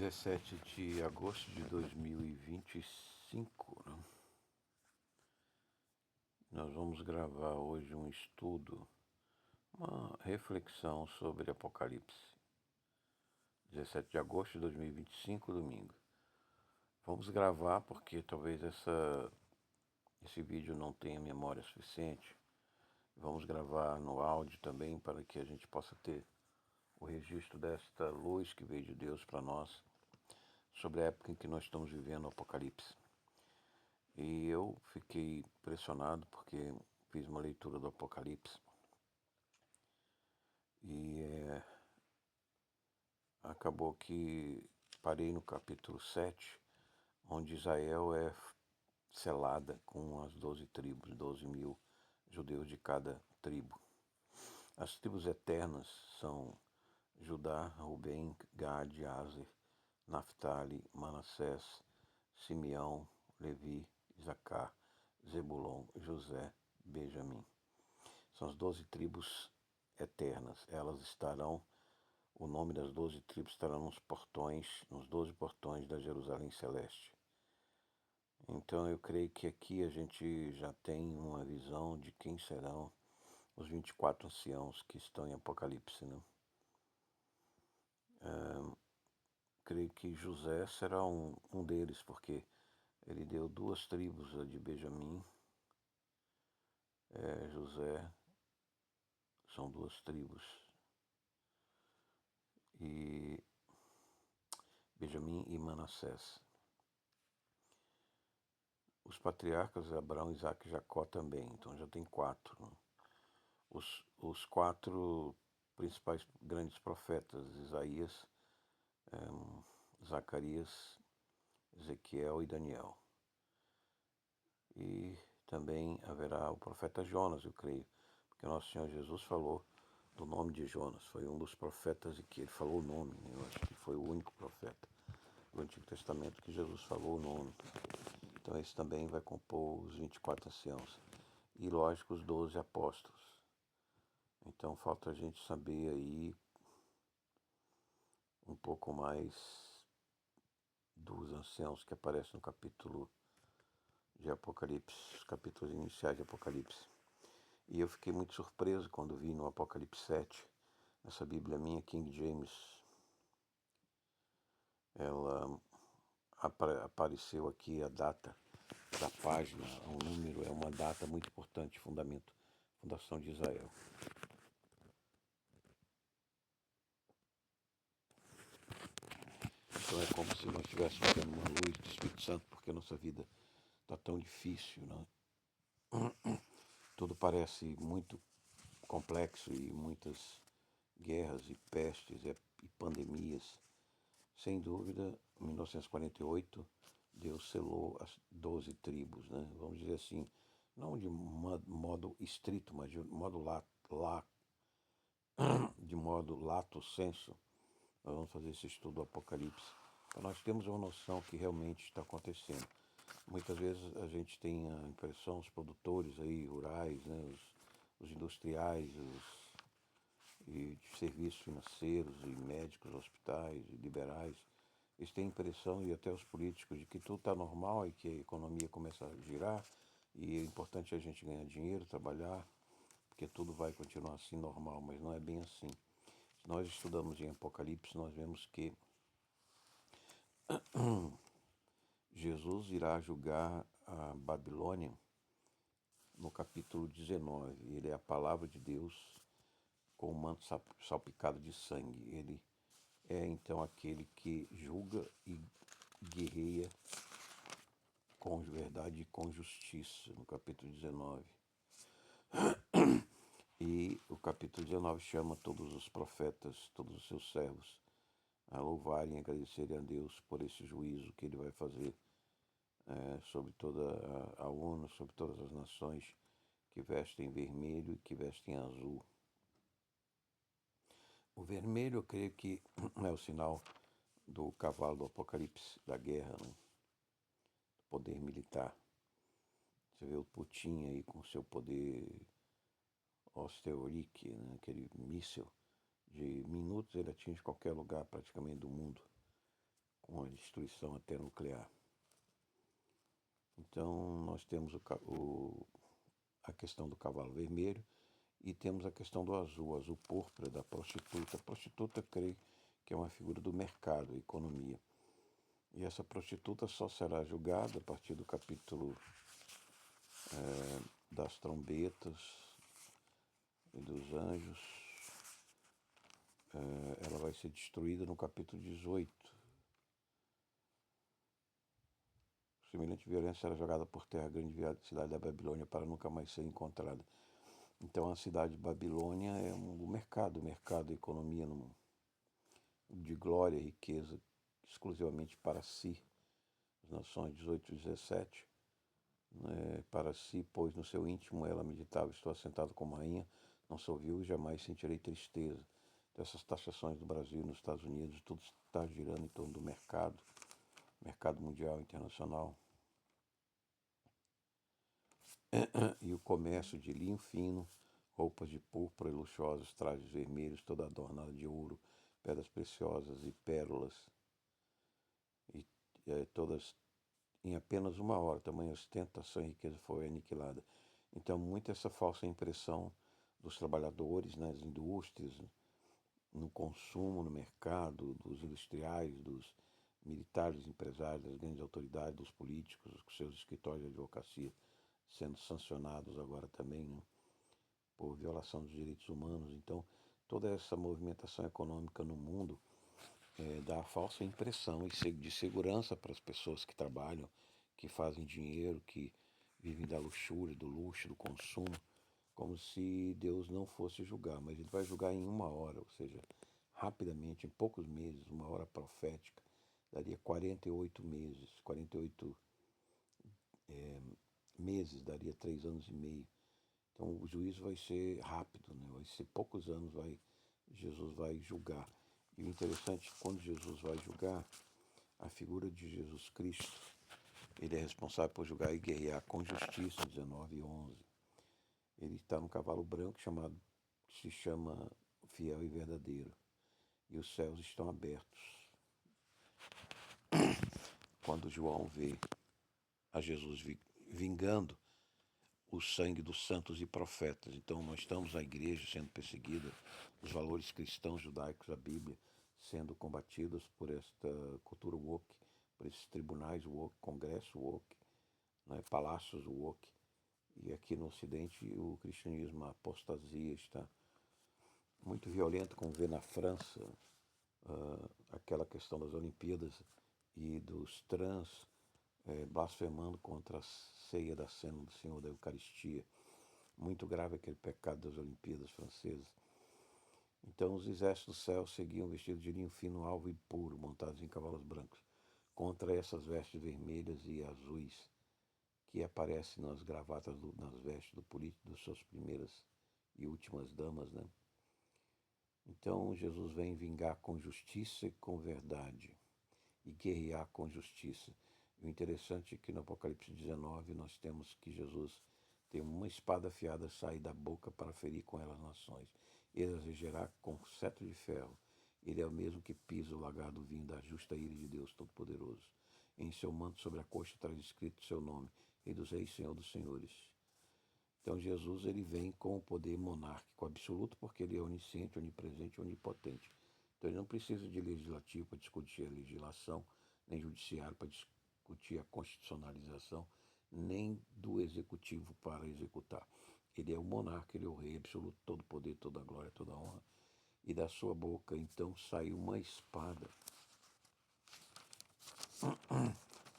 17 de agosto de 2025, né? Nós vamos gravar hoje um estudo, uma reflexão sobre Apocalipse. 17 de agosto de 2025, domingo. Vamos gravar porque talvez esse vídeo não tenha memória suficiente. Vamos gravar no áudio também para que a gente possa ter o registro desta luz que veio de Deus para nós sobre a época em que nós estamos vivendo o Apocalipse. E eu fiquei impressionado porque fiz uma leitura do Apocalipse e acabou que parei no capítulo 7, onde Israel é selada com as 12 tribos, 12 mil judeus de cada tribo. As tribos eternas são Judá, Rubem, Gade, Aser, Naftali, Manassés, Simeão, Levi, Isacar, Zebulon, José, Benjamim. São as 12 tribos eternas. O nome das 12 tribos estará nos 12 portões da Jerusalém Celeste. Então eu creio que aqui a gente já tem uma visão de quem serão os 24 anciãos que estão em Apocalipse, né? Creio que José será um deles, porque ele deu 2 tribos, a de Benjamim. José são 2 tribos. E Benjamim e Manassés. Os patriarcas Abraão, Isaac e Jacó também, então já tem 4. Né? Os 4 principais grandes profetas, Isaías, Zacarias, Ezequiel e Daniel. E também haverá o profeta Jonas, eu creio, porque nosso Senhor Jesus falou do nome de Jonas. Foi um dos profetas e que ele falou o nome, né? Eu acho que foi o único profeta do Antigo Testamento que Jesus falou o nome. Então esse também vai compor os 24 anciãos. E lógico, os 12 apóstolos. Então falta a gente saber aí um pouco mais dos anciãos que aparecem no capítulo de Apocalipse, os capítulos iniciais de Apocalipse. E eu fiquei muito surpreso quando vi no Apocalipse 7, nessa Bíblia minha, King James, ela apareceu aqui a data da página, o número é uma data muito importante, fundação de Israel. Então é como se nós estivéssemos tendo uma luz do Espírito Santo, porque a nossa vida está tão difícil, né? Tudo parece muito complexo e muitas guerras e pestes e pandemias. Sem dúvida, em 1948, Deus selou as 12 tribos, né? Vamos dizer assim, não de modo estrito, mas de modo lato sensu. Nós vamos fazer esse estudo do Apocalipse, para nós termos uma noção que realmente está acontecendo. Muitas vezes a gente tem a impressão, os produtores aí, rurais, né, os industriais, e de serviços financeiros e médicos, hospitais e liberais, eles têm a impressão, e até os políticos, de que tudo está normal e que a economia começa a girar e é importante a gente ganhar dinheiro, trabalhar, porque tudo vai continuar assim normal, mas não é bem assim. Se nós estudamos em Apocalipse, nós vemos que Jesus irá julgar a Babilônia no capítulo 19. Ele é a palavra de Deus com o manto salpicado de sangue. Ele é então aquele que julga e guerreia com verdade e com justiça, no capítulo 19. E o capítulo 19 chama todos os profetas, todos os seus servos, a louvarem e agradecerem a Deus por esse juízo que ele vai fazer sobre toda a ONU, sobre todas as nações que vestem vermelho e que vestem azul. O vermelho, eu creio que é o sinal do cavalo do Apocalipse, da guerra, né? Do poder militar. Você vê o Putin aí com seu poder Osteorik, né? Aquele míssil de minutos, ele atinge qualquer lugar praticamente do mundo. uma destruição até nuclear. Então, nós temos a questão do cavalo vermelho e temos a questão do azul, azul púrpura, da prostituta. A prostituta, creio que é uma figura do mercado, economia. E essa prostituta só será julgada a partir do capítulo das trombetas e dos anjos. Ela vai ser destruída no capítulo 18. Semelhante violência era jogada por terra a grande cidade da Babilônia para nunca mais ser encontrada. Então a cidade de Babilônia é o mercado, a economia de glória e riqueza exclusivamente para si. As Nações 18 e 17. Para si, pois no seu íntimo ela meditava, estou assentado como rainha, não sou viúva e jamais sentirei tristeza. Então, essas taxações do Brasil, nos Estados Unidos, tudo está girando em torno do mercado mundial, internacional. E o comércio de linho fino, roupas de púrpura e luxuosos, trajes vermelhos, toda adornada de ouro, pedras preciosas e pérolas, e todas em apenas uma hora, tamanha ostentação e riqueza foi aniquilada. Então, muita essa falsa impressão dos trabalhadores nas indústrias, no consumo, no mercado, dos industriais, dos militares, empresários, das grandes autoridades, dos políticos, com seus escritórios de advocacia sendo sancionados agora também, né, por violação dos direitos humanos. Então, toda essa movimentação econômica no mundo dá a falsa impressão de segurança para as pessoas que trabalham, que fazem dinheiro, que vivem da luxúria, do luxo, do consumo, como se Deus não fosse julgar, mas Ele vai julgar em uma hora, ou seja, rapidamente, em poucos meses, uma hora profética, daria 48 meses, 48 meses, daria 3 anos e meio. Então o juízo vai ser rápido, né? Vai ser poucos anos, Jesus vai julgar. E o interessante é que quando Jesus vai julgar, a figura de Jesus Cristo, ele é responsável por julgar e guerrear com justiça, 19:11. Ele está no cavalo branco que se chama fiel e verdadeiro. E os céus estão abertos. Quando João vê a Jesus vingando o sangue dos santos e profetas. Então nós estamos na igreja sendo perseguida, os valores cristãos, judaicos, a Bíblia, sendo combatidos por esta cultura woke, por esses tribunais woke, congresso woke, né, palácios woke. E aqui no Ocidente o cristianismo, a apostasia está muito violento, como vê na França, aquela questão das Olimpíadas e dos trans blasfemando contra a ceia da cena do Senhor da Eucaristia. Muito grave aquele pecado das Olimpíadas francesas. Então os exércitos do céu seguiam vestidos de linho fino, alvo e puro, montados em cavalos brancos, contra essas vestes vermelhas e azuis que aparecem nas gravatas, nas vestes do político, das suas primeiras e últimas damas, né? Então Jesus vem vingar com justiça e com verdade, e guerrear com justiça. E o interessante é que no Apocalipse 19 nós temos que Jesus tem uma espada afiada sair da boca para ferir com ela as nações. Ele as regerá com cetro de ferro. Ele é o mesmo que pisa o lagar do vinho da justa ira de Deus Todo-Poderoso. Em seu manto sobre a coxa traz escrito seu nome, Rei dos Reis, Senhor dos Senhores. Então Jesus ele vem com o poder monárquico absoluto, porque ele é onisciente, onipresente e onipotente. Então ele não precisa de legislativo para discutir a legislação, nem judiciário para discutir a constitucionalização, nem do executivo para executar. Ele é o monarca, ele é o rei absoluto, todo poder, toda glória, toda honra. E da sua boca então saiu uma espada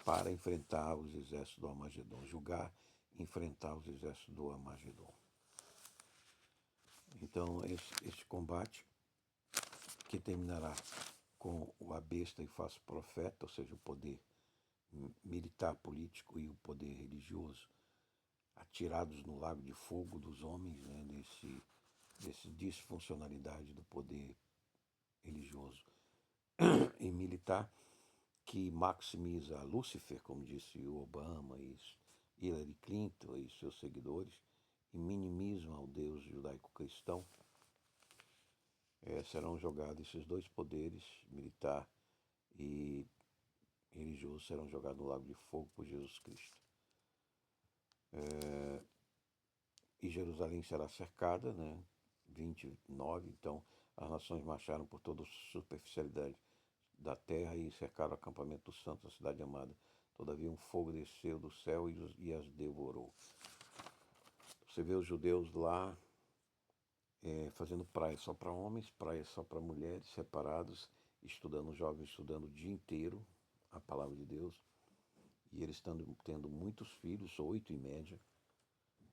para enfrentar os exércitos do Armagedon, julgar e enfrentar os exércitos do Armagedon. Então, este combate, que terminará com a besta e falso profeta, ou seja, o poder militar, político e o poder religioso, atirados no lago de fogo dos homens, né, desse disfuncionalidade do poder religioso e militar, que maximiza Lúcifer, como disse o Obama e Hillary Clinton e seus seguidores, e minimizam ao Deus judaico-cristão. Serão jogados esses dois poderes, militar e religiosos serão jogados no lago de fogo por Jesus Cristo. E Jerusalém será cercada, né? 29, então as nações marcharam por toda a superficialidade da terra e cercaram o acampamento dos santos, a cidade amada. Todavia um fogo desceu do céu e as devorou. Você vê os judeus lá fazendo praia só para homens, praia só para mulheres, separados, estudando, jovens estudando o dia inteiro a palavra de Deus. E eles tendo muitos filhos, 8 em média.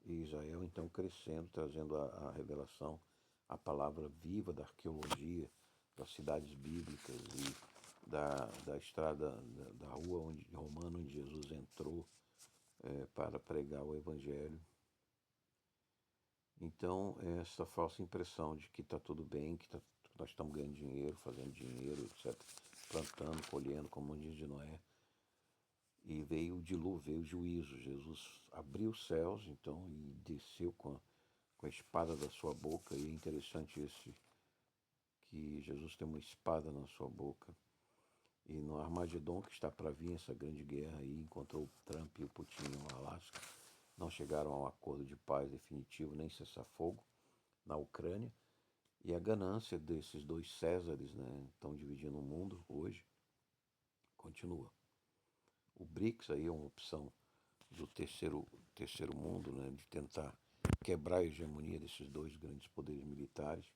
E Israel então crescendo, trazendo a revelação, a palavra viva da arqueologia, das cidades bíblicas e da estrada, da rua romana onde Jesus entrou para pregar o Evangelho. Então, essa falsa impressão de que está tudo bem, que nós estamos ganhando dinheiro, fazendo dinheiro, etc., plantando, colhendo, como diz de Noé. E veio o dilúvio, veio o juízo. Jesus abriu os céus, então, e desceu com a espada da sua boca. E é interessante que Jesus tem uma espada na sua boca. E no Armagedon, que está para vir, essa grande guerra aí, encontrou o Trump e o Putin no Alasca. Não chegaram a um acordo de paz definitivo, nem cessar-fogo na Ucrânia. E a ganância desses dois Césares, né, estão dividindo o mundo hoje, continua. O BRICS aí é uma opção do terceiro mundo, né, de tentar quebrar a hegemonia desses dois grandes poderes militares,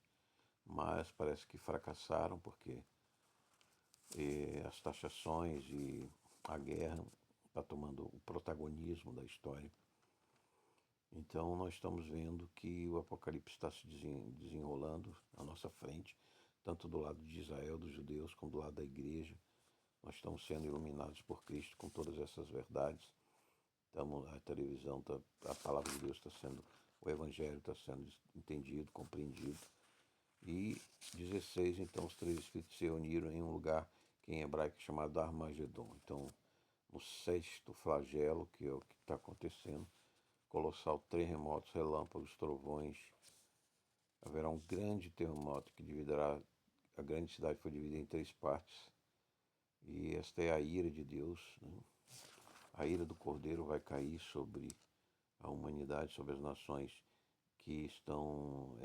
mas parece que fracassaram porque as taxações e a guerra está tomando o protagonismo da história. Então nós estamos vendo que o Apocalipse está se desenrolando à nossa frente, tanto do lado de Israel, dos judeus, como do lado da igreja. Nós estamos sendo iluminados por Cristo com todas essas verdades. A televisão, a palavra de Deus está sendo, o Evangelho está sendo entendido, compreendido. E 16, então, os três Espíritos se reuniram em um lugar que em hebraico é chamado Armagedon. Então, no sexto flagelo, que é o que está acontecendo, colossal terremotos, relâmpagos, trovões. Haverá um grande terremoto que dividirá, a grande cidade foi dividida em 3 partes. E esta é a ira de Deus, né? A ira do Cordeiro vai cair sobre a humanidade, sobre as nações que estão,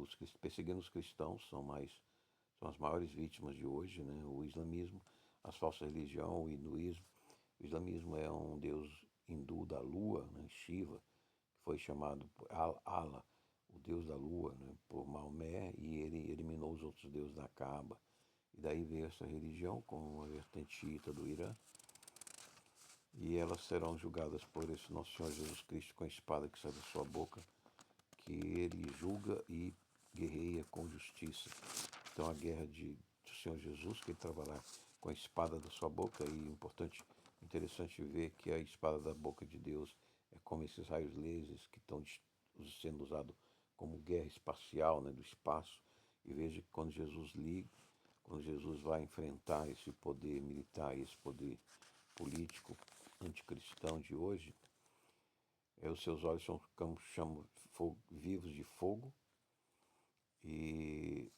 os perseguindo os cristãos, são as maiores vítimas de hoje, né? O islamismo, as falsas religiões, o hinduísmo. O islamismo é um deus hindu da lua, né? Shiva, que foi chamado por Allah, o deus da lua, né? Por Maomé, e ele eliminou os outros deuses da Kaaba. E daí veio essa religião com a vertente xiita do Irã. E elas serão julgadas por esse nosso Senhor Jesus Cristo com a espada que sai da sua boca, que ele julga e guerreia com justiça. Então a guerra do Senhor Jesus, que ele trabalhar com a espada da sua boca, e interessante ver que a espada da boca de Deus é como esses raios lasers que estão sendo usados como guerra espacial, né, do espaço. E veja que quando Jesus vai enfrentar esse poder militar, esse poder político anticristão de hoje, os seus olhos são, como chamam, vivos de fogo, e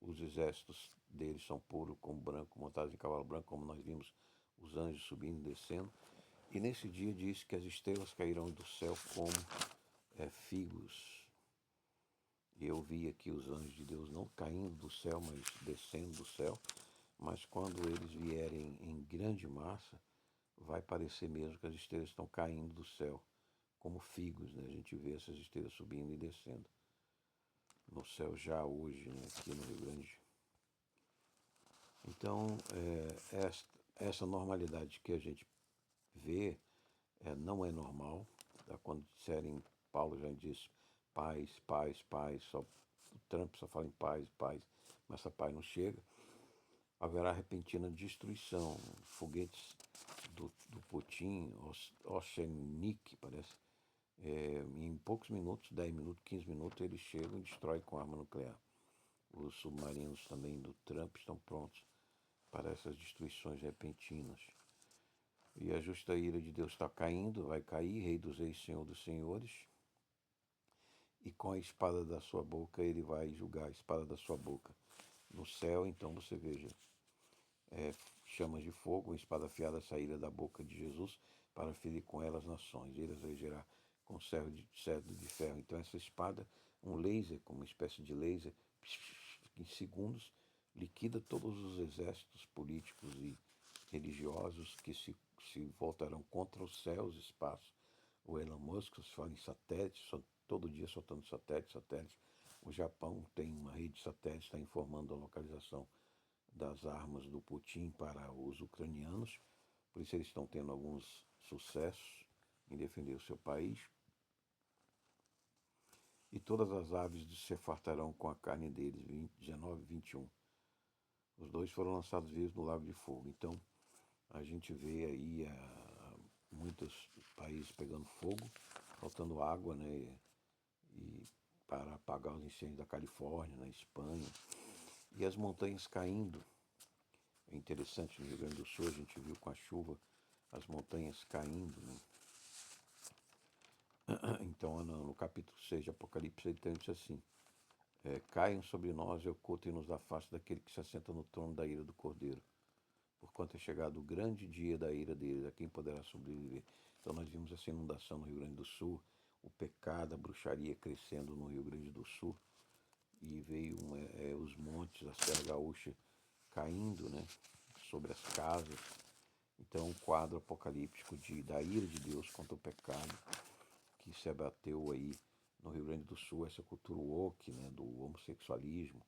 os exércitos deles são puros como branco, montados em cavalo branco, como nós vimos os anjos subindo e descendo. E nesse dia diz que as estrelas cairão do céu como figos. E eu vi aqui os anjos de Deus não caindo do céu, mas descendo do céu. Mas quando eles vierem em grande massa, vai parecer mesmo que as estrelas estão caindo do céu, como figos, né? A gente vê essas estrelas subindo e descendo no céu já hoje, né? Aqui no Rio Grande. Então, essa normalidade que a gente vê não é normal. Quando disserem, Paulo já disse, paz, paz, paz, só, o Trump só fala em paz, paz, mas essa paz não chega. Haverá repentina destruição, foguetes do Putin, Oceanic, parece, em poucos minutos, 10 minutos, 15 minutos, eles chegam e destroem com arma nuclear. Os submarinos também do Trump estão prontos para essas destruições repentinas. E a justa ira de Deus está caindo, vai cair, Rei dos Reis, Senhor dos Senhores. E com a espada da sua boca, ele vai julgar a espada da sua boca. No céu, então, você veja, chamas de fogo, uma espada afiada saíra da boca de Jesus para ferir com ela as nações. Ele as regerá com cetro de ferro. Então essa espada, um laser, como uma espécie de laser, em segundos, liquida todos os exércitos políticos e religiosos que se voltarão contra os céus e espaço. O Elon Musk fala em satélites, todo dia soltando satélites. O Japão tem uma rede de satélites, está informando a localização das armas do Putin para os ucranianos. Por isso eles estão tendo alguns sucessos em defender o seu país. E todas as aves se fartarão com a carne deles, 19 e 21. Os dois foram lançados vivos no lago de fogo. Então, a gente vê aí muitos países pegando fogo, faltando água, né? E para apagar os incêndios da Califórnia, na Espanha. E as montanhas caindo. É interessante, no Rio Grande do Sul a gente viu com a chuva as montanhas caindo, né? Então, no capítulo 6 de Apocalipse, ele diz assim: caiam sobre nós e ocultem-nos da face daquele que se assenta no trono da ira do Cordeiro, porquanto é chegado o grande dia da ira deles, a quem poderá sobreviver. Então nós vimos essa inundação no Rio Grande do Sul, o pecado, a bruxaria crescendo no Rio Grande do Sul, e veio os montes, a Serra Gaúcha caindo, né, sobre as casas. Então um quadro apocalíptico da ira de Deus contra o pecado, que se abateu aí no Rio Grande do Sul, essa cultura woke, né, do homossexualismo,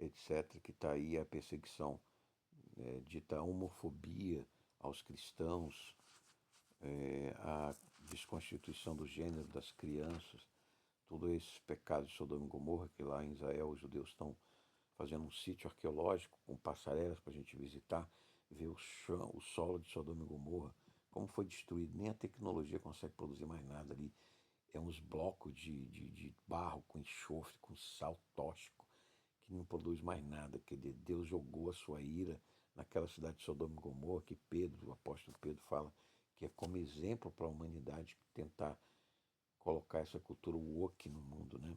etc., que está aí a perseguição, dita homofobia aos cristãos, a desconstituição do gênero das crianças, todos esses pecados de Sodoma e Gomorra, que lá em Israel os judeus estão fazendo um sítio arqueológico com passarelas para a gente visitar, ver o solo de Sodoma e Gomorra, como foi destruído, nem a tecnologia consegue produzir mais nada ali. É uns blocos de barro com enxofre, com sal tóxico, que não produz mais nada. Que Deus jogou a sua ira naquela cidade de Sodoma e Gomorra, que Pedro, o apóstolo Pedro, fala que é como exemplo para a humanidade tentar colocar essa cultura woke no mundo, né?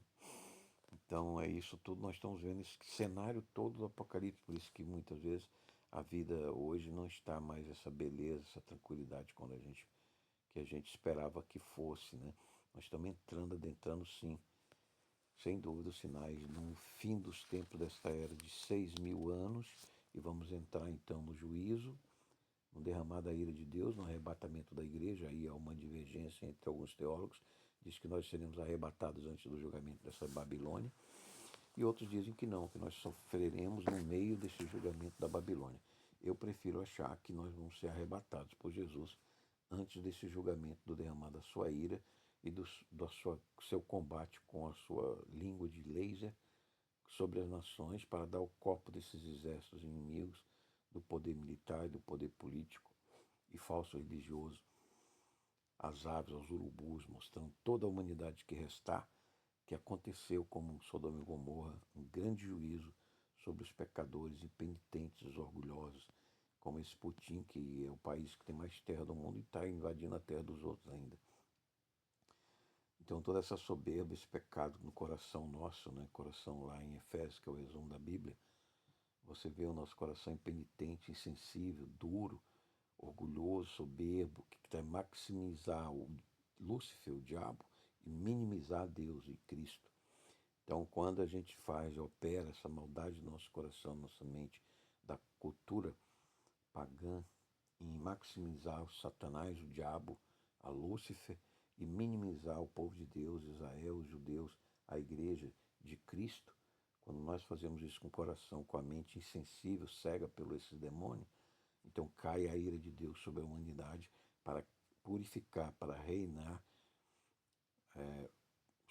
Então é isso tudo, nós estamos vendo esse cenário todo do Apocalipse, por isso que muitas vezes a vida hoje não está mais essa beleza, essa tranquilidade que a gente esperava que fosse, né? Nós estamos adentrando sim, sem dúvida, os sinais no fim dos tempos desta era de 6.000 anos, e vamos entrar então no juízo, no derramar da ira de Deus, no arrebatamento da igreja. Aí há uma divergência entre alguns teólogos, diz que nós seremos arrebatados antes do julgamento dessa Babilônia, e outros dizem que não, que nós sofreremos no meio desse julgamento da Babilônia. Eu prefiro achar que nós vamos ser arrebatados por Jesus antes desse julgamento do derramar da sua ira e do seu combate com a sua língua de laser sobre as nações para dar o copo desses exércitos inimigos do poder militar e do poder político e falso religioso, às aves, aos urubus, mostrando toda a humanidade que restar, que aconteceu como Sodoma e Gomorra, um grande juízo sobre os pecadores impenitentes, os orgulhosos, como esse Putin, que é o país que tem mais terra do mundo e está invadindo a terra dos outros ainda. Então toda essa soberba, esse pecado no coração nosso, né? Coração lá em Efésios, que é o resumo da Bíblia, você vê o nosso coração impenitente, insensível, duro, orgulhoso, soberbo, que quer maximizar o Lúcifer, o diabo, e minimizar Deus e Cristo. Então, quando a gente opera essa maldade no nosso coração, nossa mente, da cultura pagã, em maximizar o Satanás, o diabo, a Lúcifer, e minimizar o povo de Deus, Israel, os judeus, a igreja de Cristo, quando nós fazemos isso com o coração, com a mente insensível, cega por esses demônios, então cai a ira de Deus sobre a humanidade para purificar, para reinar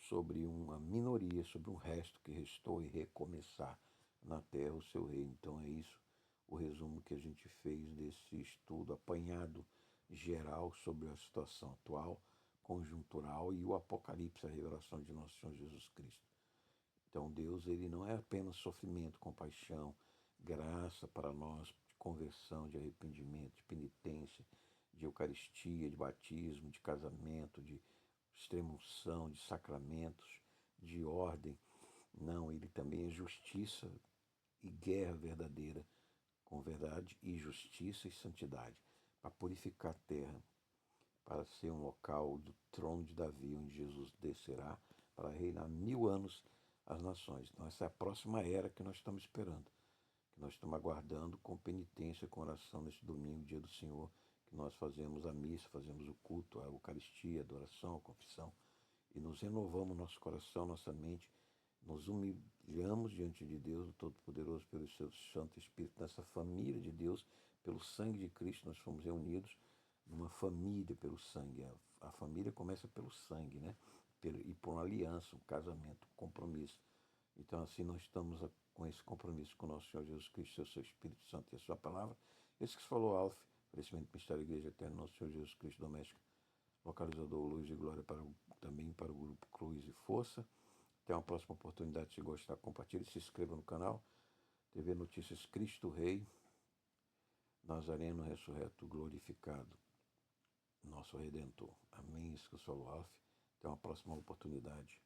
sobre uma minoria, sobre um resto que restou, e recomeçar na terra o seu reino. Então é isso o resumo que a gente fez desse estudo apanhado geral sobre a situação atual, conjuntural, e o Apocalipse, a revelação de nosso Senhor Jesus Cristo. Então Deus, ele não é apenas sofrimento, compaixão, graça para nós, de conversão, de arrependimento, de penitência, de eucaristia, de batismo, de casamento, de extrema-unção, de sacramentos, de ordem. Não, ele também é justiça e guerra verdadeira com verdade e justiça e santidade, para purificar a terra, para ser um local do trono de Davi, onde Jesus descerá para reinar 1000 anos as nações. Então essa é a próxima era que nós estamos esperando, que nós estamos aguardando com penitência, com oração neste domingo, dia do Senhor, que nós fazemos a missa, fazemos o culto, a Eucaristia, a adoração, a confissão, e nos renovamos nosso coração, nossa mente, nos humilhamos diante de Deus, do Todo-Poderoso, pelo seu Santo Espírito, nessa família de Deus, pelo sangue de Cristo, nós fomos reunidos numa família pelo sangue. A família começa pelo sangue, né? E por uma aliança, um casamento, um compromisso. Então, assim, nós estamos com esse compromisso com o nosso Senhor Jesus Cristo, seu Espírito Santo e a sua palavra. Esse que se falou, Alf, oferecimento do Ministério da Igreja Eterna, nosso Senhor Jesus Cristo Doméstico, localizador Luz e Glória também para o grupo Cruz e Força. Até uma próxima oportunidade. Se gostar, compartilhe, se inscreva no canal. TV Notícias Cristo Rei, Nazareno ressurreto, glorificado, nosso Redentor. Amém. Isso que eu sou o Alf. Até uma próxima oportunidade.